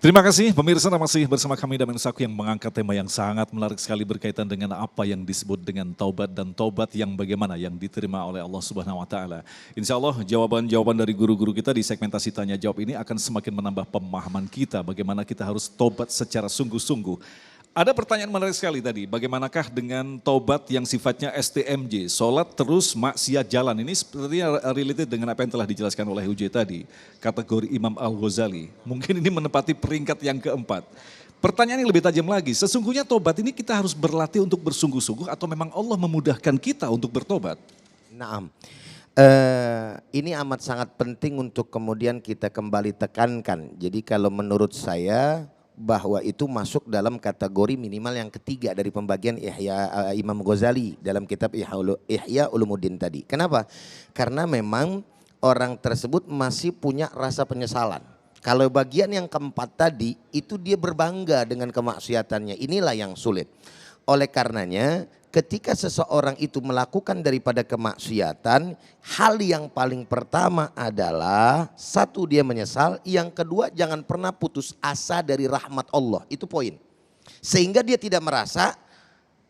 Terima kasih pemirsa, masih bersama kami Damen Saku yang mengangkat tema yang sangat menarik sekali berkaitan dengan apa yang disebut dengan taubat dan taubat yang bagaimana yang diterima oleh Allah Subhanahu wa taala. Insya Allah jawaban-jawaban dari guru-guru kita di segmentasi tanya jawab ini akan semakin menambah pemahaman kita bagaimana kita harus taubat secara sungguh-sungguh. Ada pertanyaan menarik sekali tadi, bagaimanakah dengan taubat yang sifatnya STMJ, sholat terus maksiat jalan. Ini sepertinya related dengan apa yang telah dijelaskan oleh UJ tadi, kategori Imam Al-Ghazali. Mungkin ini menempati peringkat yang keempat. Pertanyaan yang lebih tajam lagi, sesungguhnya taubat ini kita harus berlatih untuk bersungguh-sungguh atau memang Allah memudahkan kita untuk bertobat? Naam. Ini amat sangat penting untuk kemudian kita kembali tekankan. Jadi kalau menurut saya bahwa itu masuk dalam kategori minimal yang ketiga dari pembagian Imam Ghazali dalam kitab Ihya Ulumuddin tadi. Kenapa? Karena memang orang tersebut masih punya rasa penyesalan. Kalau bagian yang keempat tadi itu dia berbangga dengan kemaksiatannya. Inilah yang sulit. Oleh karenanya ketika seseorang itu melakukan daripada kemaksiatan, hal yang paling pertama adalah satu dia menyesal, yang kedua jangan pernah putus asa dari rahmat Allah, itu poin. Sehingga dia tidak merasa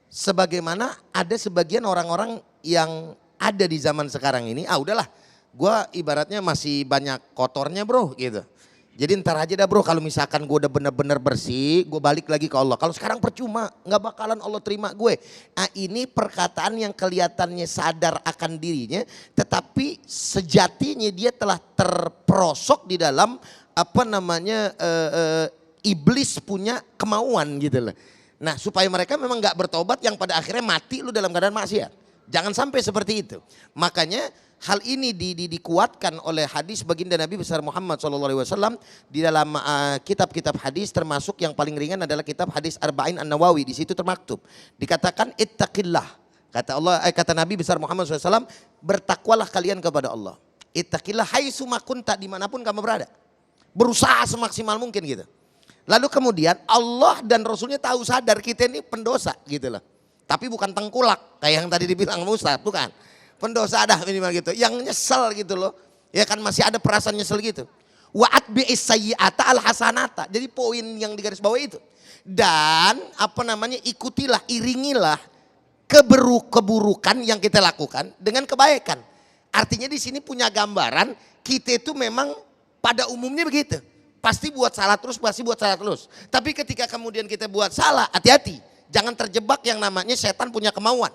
sebagaimana ada sebagian orang-orang yang ada di zaman sekarang ini, udahlah gue ibaratnya masih banyak kotornya bro gitu. Jadi ntar aja dah bro, kalau misalkan gue udah bener-bener bersih, gue balik lagi ke Allah. Kalau sekarang percuma, gak bakalan Allah terima gue. Nah ini perkataan yang kelihatannya sadar akan dirinya, tetapi sejatinya dia telah terperosok di dalam iblis punya kemauan gitu loh. Nah supaya mereka memang gak bertobat yang pada akhirnya mati lu dalam keadaan maksiat. Jangan sampai seperti itu. Makanya hal ini dikuatkan oleh hadis baginda Nabi besar Muhammad SAW di dalam kitab-kitab hadis, termasuk yang paling ringan adalah kitab hadis Arba'in An-Nawawi. Di situ termaktub dikatakan ittaqillah. Kata Nabi besar Muhammad SAW, bertakwalah kalian kepada Allah. Ittaqillah haitsu ma kunta, dimanapun kamu berada. Berusaha semaksimal mungkin gitu. Lalu kemudian Allah dan Rasulnya tahu sadar kita ini pendosa gitu loh. Tapi bukan tengkulak kayak yang tadi dibilang Ustaz, bukan. Pendosa ada minimal gitu, yang nyesel gitu loh. Ya kan masih ada perasaan nyesel gitu. Wa atbi'is sayyi'ata al hasanata. Jadi poin yang di garis bawah itu. Dan ikutilah, iringilah keburukan yang kita lakukan dengan kebaikan. Artinya di sini punya gambaran kita itu memang pada umumnya begitu. Pasti buat salah terus, pasti buat salah terus. Tapi ketika kemudian kita buat salah, hati-hati. Jangan terjebak yang namanya setan punya kemauan.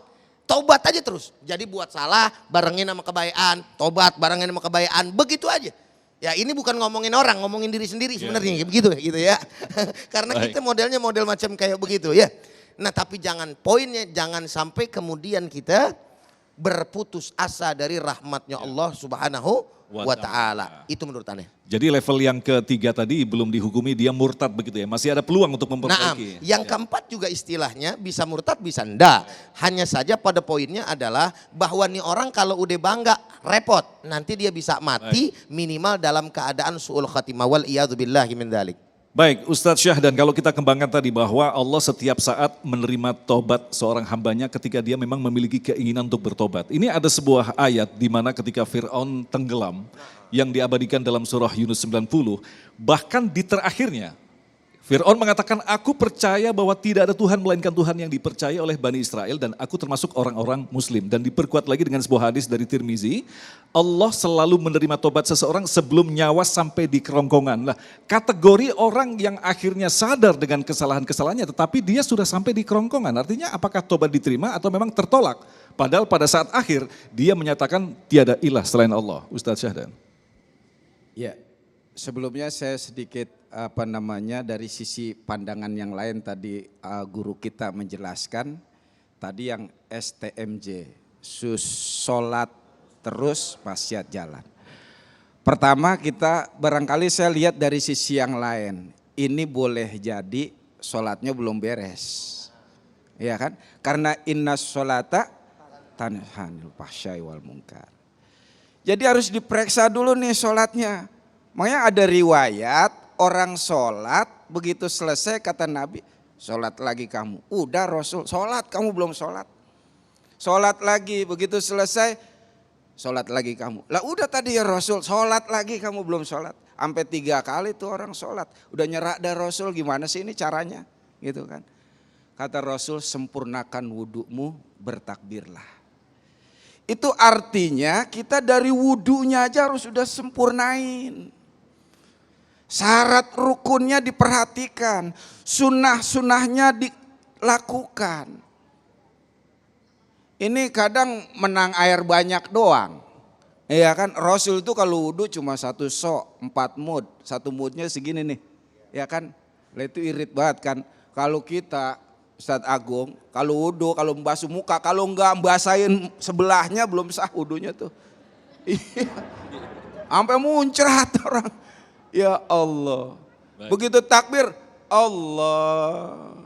Taubat aja terus. Jadi buat salah barengin sama kebaikan, tobat barengin sama kebaikan, begitu aja. Ya ini bukan ngomongin orang, ngomongin diri sendiri sebenarnya begitu ya. Karena kita modelnya model macam kayak begitu ya. Nah tapi poinnya jangan sampai kemudian kita berputus asa dari rahmatnya Allah Subhanahu wa ta'ala. Itu menurut Anda. Jadi level yang ketiga tadi belum dihukumi, dia murtad begitu ya, masih ada peluang untuk memperbaiki. Yang keempat juga istilahnya bisa murtad bisa enggak. Hanya saja pada poinnya adalah bahwa nih orang kalau udah bangga repot. Nanti dia bisa mati minimal dalam keadaan su'ul khatimah wal iyadzubillahi min dzalik. Baik Ustadz Syah, dan kalau kita kembangkan tadi bahwa Allah setiap saat menerima tobat seorang hambanya ketika dia memang memiliki keinginan untuk bertobat. Ini ada sebuah ayat di mana ketika Fir'aun tenggelam yang diabadikan dalam surah Yunus 90, bahkan di terakhirnya Fir'aun mengatakan, aku percaya bahwa tidak ada Tuhan melainkan Tuhan yang dipercaya oleh Bani Israel dan aku termasuk orang-orang muslim. Dan diperkuat lagi dengan sebuah hadis dari Tirmizi, Allah selalu menerima tobat seseorang sebelum nyawa sampai di kerongkongan. Nah, kategori orang yang akhirnya sadar dengan kesalahan-kesalahannya tetapi dia sudah sampai di kerongkongan, artinya apakah tobat diterima atau memang tertolak? Padahal pada saat akhir dia menyatakan tiada ilah selain Allah. Ustadz Syahdan. Ya, sebelumnya saya sedikit dari sisi pandangan yang lain tadi guru kita menjelaskan tadi yang STMJ, sholat terus maksiat jalan. Pertama kita barangkali saya lihat dari sisi yang lain, ini boleh jadi sholatnya belum beres, ya kan? Karena inna sholata tanhanil fahsya'i wal munkar. Jadi harus diperiksa dulu nih sholatnya. Makanya ada riwayat orang sholat begitu selesai kata Nabi, sholat lagi kamu. Udah Rasul, sholat kamu belum sholat. Sholat lagi begitu selesai, sholat lagi kamu. Lah udah tadi ya Rasul, sholat lagi kamu belum sholat. Sampai 3 kali tuh orang sholat. Udah nyerak dari Rasul, gimana sih ini caranya? Gitu kan. Kata Rasul, sempurnakan wudhumu, bertakbirlah. Itu artinya kita dari wudhunya aja harus sudah sempurnain. Syarat rukunnya diperhatikan, sunnah-sunnahnya dilakukan. Ini kadang menang air banyak doang. Iya kan, Rasul itu kalau wudhu cuma 1 sok, 4 mud. 1 mudnya segini nih. Ya kan, itu irit banget kan. Kalau kita, Ustadz Agung, kalau wudhu, kalau membasuh muka, kalau enggak membasahin sebelahnya belum sah wudhunya tuh. Iya. Sampai muncrat orang. Ya Allah. Baik. Begitu takbir, Allah.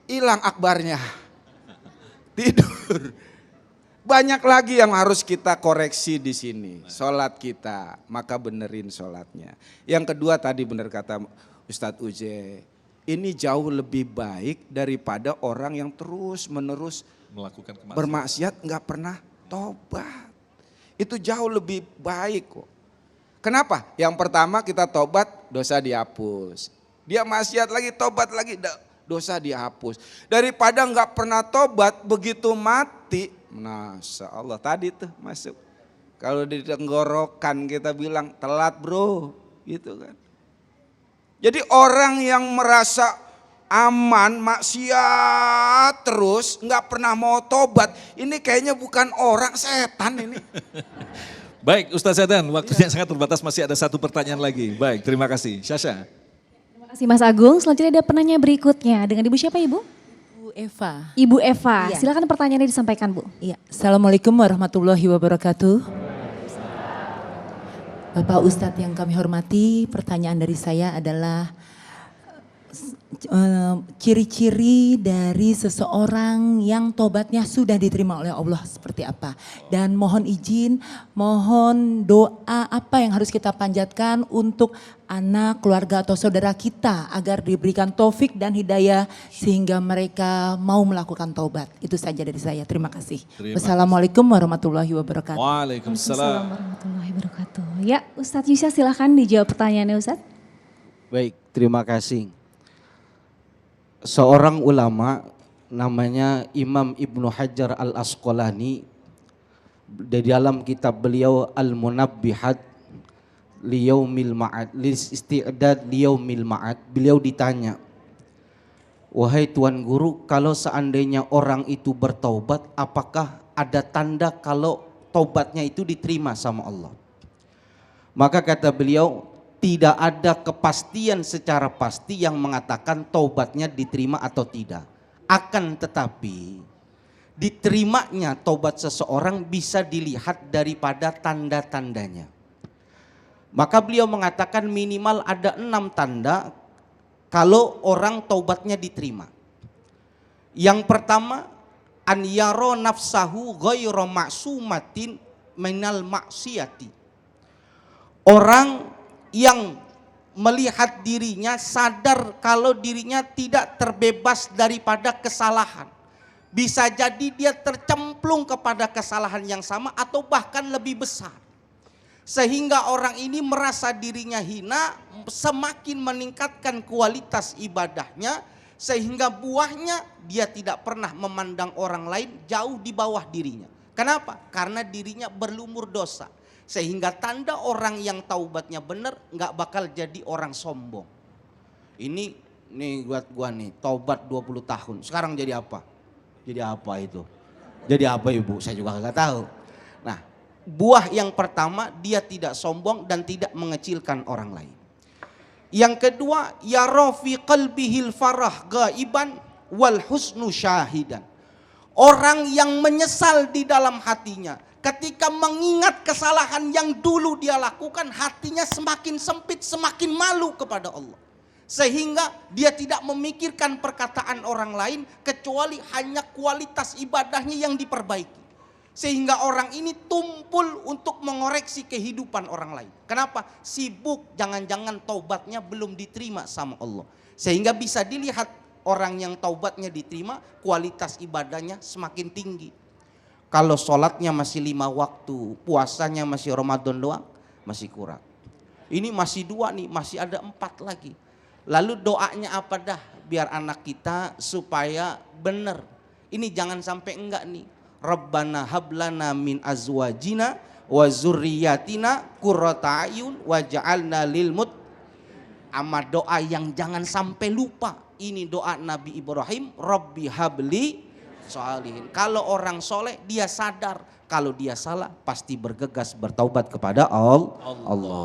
Hilang akbarnya. Tidur. Banyak lagi yang harus kita koreksi di sini. Sholat kita, maka benerin sholatnya. Yang kedua tadi benar kata Ustadz Uje. Ini jauh lebih baik daripada orang yang terus menerus Melakukan kemaksiatan. bermaksiat nggak pernah tobat. Itu jauh lebih baik kok. Kenapa? Yang pertama kita tobat, dosa dihapus. Dia maksiat lagi, tobat lagi, dosa dihapus. Daripada nggak pernah tobat, begitu mati, Masya Allah tadi tuh masuk. Kalau di tenggorokan kita bilang telat bro, gitu kan. Jadi orang yang merasa aman, maksiat terus, nggak pernah mau tobat, ini kayaknya bukan orang, setan ini. Baik Ustaz Zadan, waktunya sangat terbatas, masih ada 1 pertanyaan lagi. Baik, terima kasih. Syasha. Terima kasih Mas Agung. Selanjutnya ada penanya berikutnya. Dengan Ibu siapa Ibu? Bu Eva. Ibu Eva. Iya. Silakan pertanyaannya disampaikan Bu. Iya. Assalamualaikum warahmatullahi wabarakatuh. Bapak Ustadz yang kami hormati, pertanyaan dari saya adalah ciri-ciri dari seseorang yang tobatnya sudah diterima oleh Allah seperti apa. Dan mohon izin, mohon doa apa yang harus kita panjatkan untuk anak, keluarga atau saudara kita agar diberikan taufik dan hidayah sehingga mereka mau melakukan taubat. Itu saja dari saya. Terima kasih. Terima Wassalamualaikum warahmatullahi wabarakatuh. Waalaikumsalam. warahmatullahi wabarakatuh. Ya Ustadz Yusya silahkan dijawab pertanyaannya Ustadz. Baik, terima kasih. Seorang ulama namanya Imam Ibnu Hajar Al-Asqalani, di dalam kitab beliau Al-Munabbihat liyaumil ma'ad, isti'dad liyaumil ma'ad, beliau ditanya, wahai Tuan Guru, kalau seandainya orang itu bertaubat, apakah ada tanda kalau taubatnya itu diterima sama Allah? Maka kata beliau, tidak ada kepastian secara pasti yang mengatakan taubatnya diterima atau tidak. Akan tetapi diterimanya taubat seseorang bisa dilihat daripada tanda-tandanya. Maka beliau mengatakan minimal ada 6 tanda kalau orang taubatnya diterima. Yang pertama, an yaro nafsahu ghairu ma'sumatin minal maksiyati. Orang yang melihat dirinya sadar kalau dirinya tidak terbebas daripada kesalahan. Bisa jadi dia tercemplung kepada kesalahan yang sama atau bahkan lebih besar. Sehingga orang ini merasa dirinya hina, semakin meningkatkan kualitas ibadahnya, sehingga buahnya dia tidak pernah memandang orang lain jauh di bawah dirinya. Kenapa? Karena dirinya berlumur dosa. Sehingga tanda orang yang taubatnya benar nggak bakal jadi orang sombong. Ini nih buat gua nih, taubat 20 tahun. Sekarang jadi apa? Jadi apa itu? Jadi apa Ibu? Saya juga nggak tahu. Nah, buah yang pertama dia tidak sombong dan tidak mengecilkan orang lain. Yang kedua, yara fi qalbihil farah ghaiban wal husnu syahidan. Orang yang menyesal di dalam hatinya. Ketika mengingat kesalahan yang dulu dia lakukan, hatinya semakin sempit, semakin malu kepada Allah. Sehingga dia tidak memikirkan perkataan orang lain, kecuali hanya kualitas ibadahnya yang diperbaiki. Sehingga orang ini tumpul untuk mengoreksi kehidupan orang lain. Kenapa? Sibuk, jangan-jangan taubatnya belum diterima sama Allah. Sehingga bisa dilihat orang yang taubatnya diterima, kualitas ibadahnya semakin tinggi. Kalau sholatnya masih 5 waktu, puasanya masih Ramadan doang, masih kurang. Ini masih 2 nih, masih ada 4 lagi. Lalu doanya apa dah? Biar anak kita supaya benar. Ini jangan sampai enggak nih. Rabbana hablana min azwajina wa zurriyatina qurrata ayun waj'alna lil mut. Ama doa yang jangan sampai lupa. Ini doa Nabi Ibrahim, Rabbi habli sholihin. Kalau orang soleh dia sadar, kalau dia salah pasti bergegas bertaubat kepada Allah.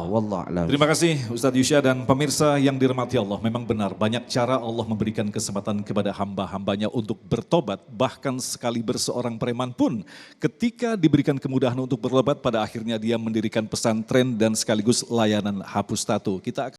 Wallahu a'lam. Terima kasih Ustadz Yusya dan pemirsa yang dirahmati Allah. Memang benar banyak cara Allah memberikan kesempatan kepada hamba-hambanya untuk bertobat. Bahkan sekali seorang preman pun ketika diberikan kemudahan untuk bertobat pada akhirnya dia mendirikan pesantren dan sekaligus layanan hapus tato. Kita